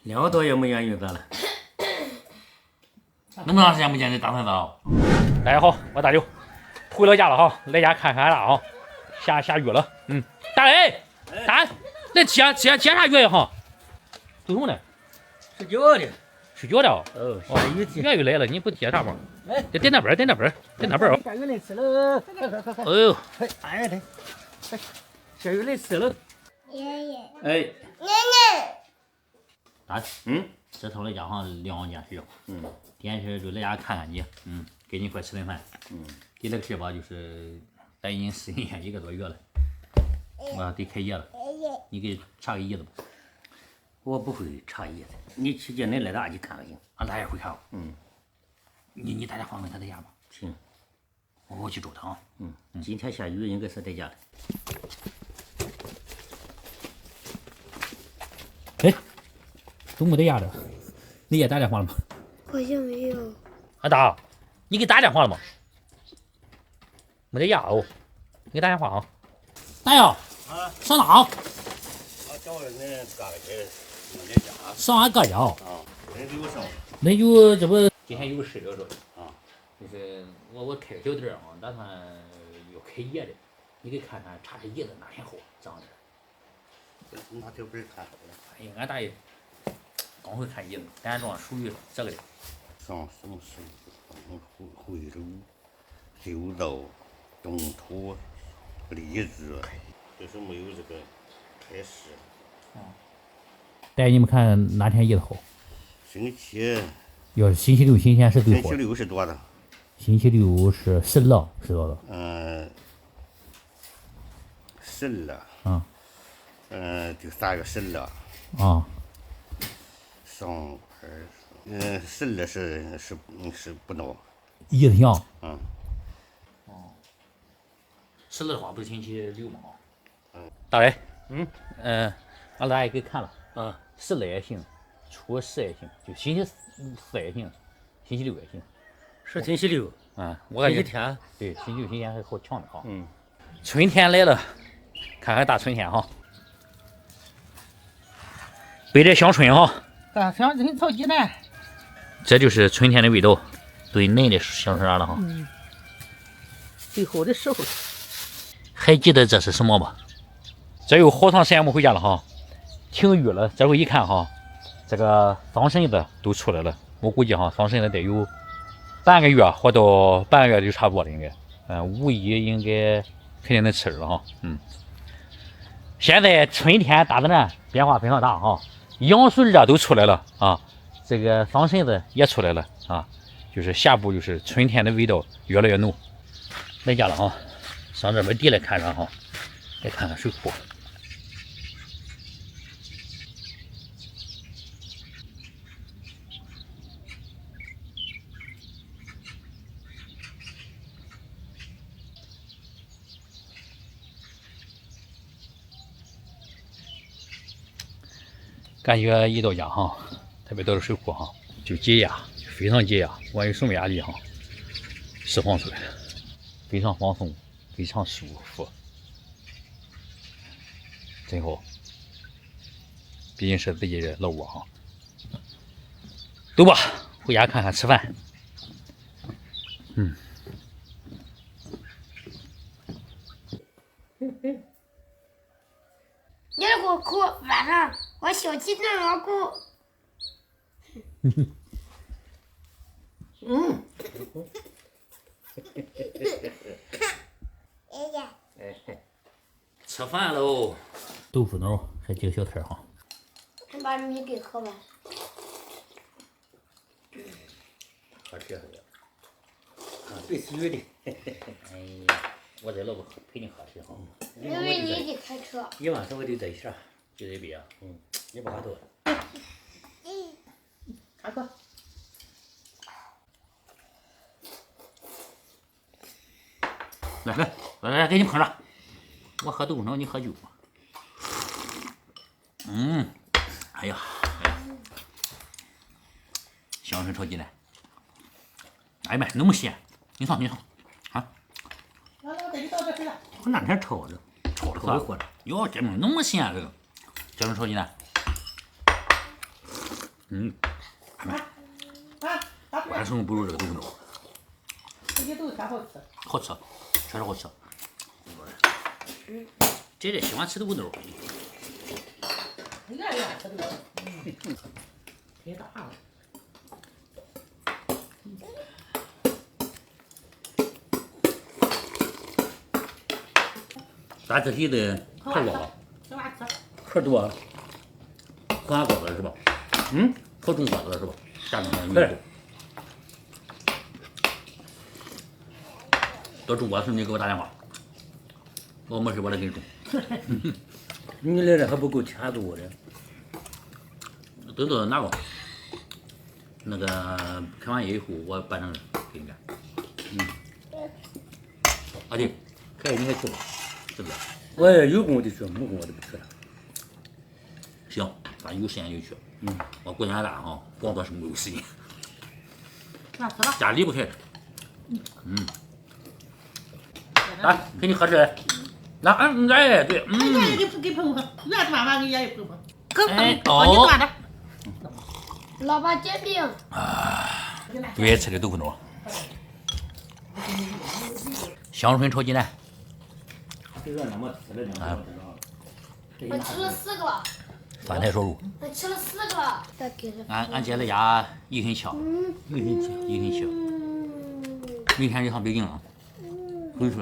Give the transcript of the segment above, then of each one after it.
2个多月没养鱼干了。那么长时间没见你大团子了？大家好，我大刘回老家了哈，来家看看俺大哈，下雨了。大雷，大来接啥鱼呀哈？做什么呢？睡觉的。睡觉了。哦，下雨天。月又来了，你不接啥吗？哎，点那边，点那边哦。下雨来吃了，快！哎呦，哎来，快，下雨来吃了。爷爷，哎，爷爷，大，这头来家哈2件事。第一件事就来家看看你，给你一块吃顿饭。第二个事吧，就是带你适应1个多月了，我得开业了，你给查个叶子吧。我不会查叶子，你去叫恁老大去看看行。俺大爷会看。你打电话问他在家吧。行，我去找他啊。今天下雨应该是在家了。哎，都没在家了，你也打电话了吗？好像没有。俺大，你给打电话了吗？没在家哦，你给打电话啊。大爷，上哪？叫我恁哥去没在家。上俺哥家。恁有上。那有这不今天有个事了说。就是我开个小店啊，打算要开业的，你给看看查查叶子哪天好，这样的。哪天不是看好了？哎呀，俺大爷刚会看叶子，咱庄属于这个的。上什么水？回流、旧豆、冻土、荔枝，就是没有这个开市。带你们看哪天叶子好。星期要是星期六、星期天是最星期好的。六是多的。星期六是12，知道的。12。就3月12。啊。上12是不孬。叶子香。 吃了的话不是星期六吗？大雷，俺大爷给看了，14也行，初10也行，就星期4也行，星期6也行。是星期六。我感觉星期天。对，星期六、星期天还好抢的哈。春天来了，看看大春天哈，背着香椿哈。大香椿炒鸡蛋。这就是春天的味道，最嫩的香椿了哈。最后的时候。 还记得这是什么吗？这有好长时间没回家了哈，停雨了。这回一看哈，这个桑葚子都出来了。我估计哈，桑葚子得有半个月或到半个月就差不多了，应该。5一应该肯定能吃了哈。现在春天大自然变化非常大哈，杨树叶都出来了啊，这个桑葚子也出来了啊，就是下步就是春天的味道越来越浓。来家了哈。 上这边地来看看哈，来看看水库。感觉一到家哈，特别到了水库哈，就解压，非常解压，不管有什么压力哈，释放出来了，非常放松。 非常舒服，真好。毕竟是自己的老窝哈。走吧，回家看看吃饭。你给我哭，晚上我小鸡炖蘑菇。爷爷，吃饭喽！豆腐脑还几个小菜哈。先把米给喝完。喝这个。对吃的。哎呀，我这老婆陪你喝水哈。因为你得开车。一晚上我就在一下。就这边。也不喝多。开喝。 来，给你捧上。我喝豆腐脑，你喝酒。哎呀，香椿炒鸡蛋。哎呀妈，那么咸！你尝啊！老带你到这去了。我那天炒的可火的。哟，这么那么咸这个香椿炒鸡蛋。嗯，完全不如这个豆腐脑，这些都是啥好吃？好吃，确实好吃。姐姐喜欢吃豆腐脑，一个人吃的，太大了。咱这里的壳多吧？小娃吃。壳多，和俺包子是吧？嗯，和中包子是吧？下面有对。到中国时你给我打电话，我没事我来给你种。你来这还不够钱多的。等到哪个？那个开完业以后，我办成给你点。阿弟，开业你还去吧？是不是？我也有空我就去，没空我就不去了。行，咱有时间就去。我过年大哈，光多是没有时间，那吃吧。家离不开。来，给你喝水。来，哎，对，哎，给碰碰，那吃完饭给爷爷碰碰。可哎哦，你端着。老爸煎饼，最爱吃的豆腐脑，香椿炒鸡蛋。这个那么吃的两个我吃了4个，酸菜烧肉，我吃了4个。再给这。俺姐在家一很强，一很强。明天就上北京了，回去。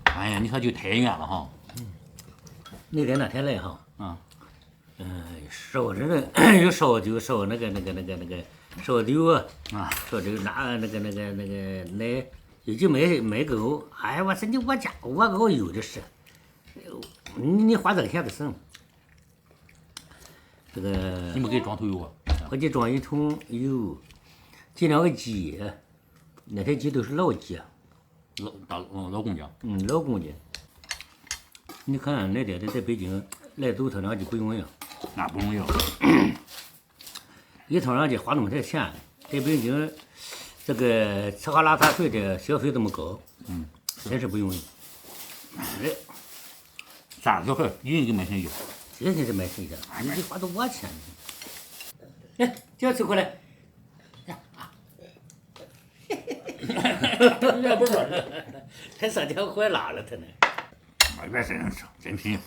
哎呀，你说就太远了哈。那天来哈，烧这个有烧酒，烧那个烧酒啊，烧这个拿那个奶，有就买够。哎，我说我家我熬有的是，你花这个钱的省。这个你们给装头油啊？我给装1桶油，进2个鸡，那台鸡都是老鸡，老公家。老公鸡。你看那点在北京来走他两鸡不容易，那不容易。一趟两鸡花那么点钱，在北京这个吃喝拉撒睡的消费这么高，真是不容易。啥时候一人给买生意？真是买生意的，你花多少钱？哎，叫吃过来。那不是，还上条坏拉了他呢。哎，别真品。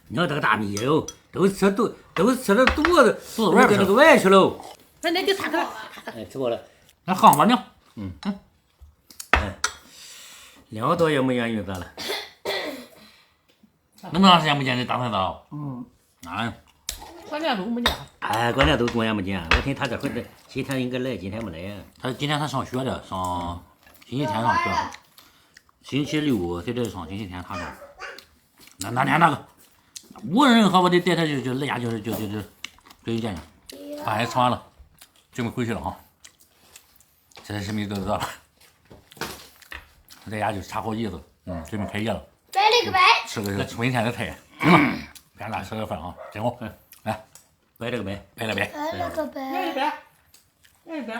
你看这个大米哟，都吃了肚子外边那个外去喽。那就擦个。哎，吃过了。那喝吧呢？哎，2个多月没见鱼咋了？那么长时间没见你打算咋了？哎，过年都没见。哎，过年都过年没见，我听他这会儿今天应该来，今天没来呀。今天他上学的，上星期天上学，星期六在这上，星期天他上。那天那个无人和我得带他就来家就见见。饭也吃完了，准备回去了哈。这是什么都知道了。在家就插好椅子，准备开业了。拜了个拜。吃个春天的菜，行吧？咱俩吃个饭啊，真好。来，拜了个拜。拜了拜。拜了个拜。来一边，来一边。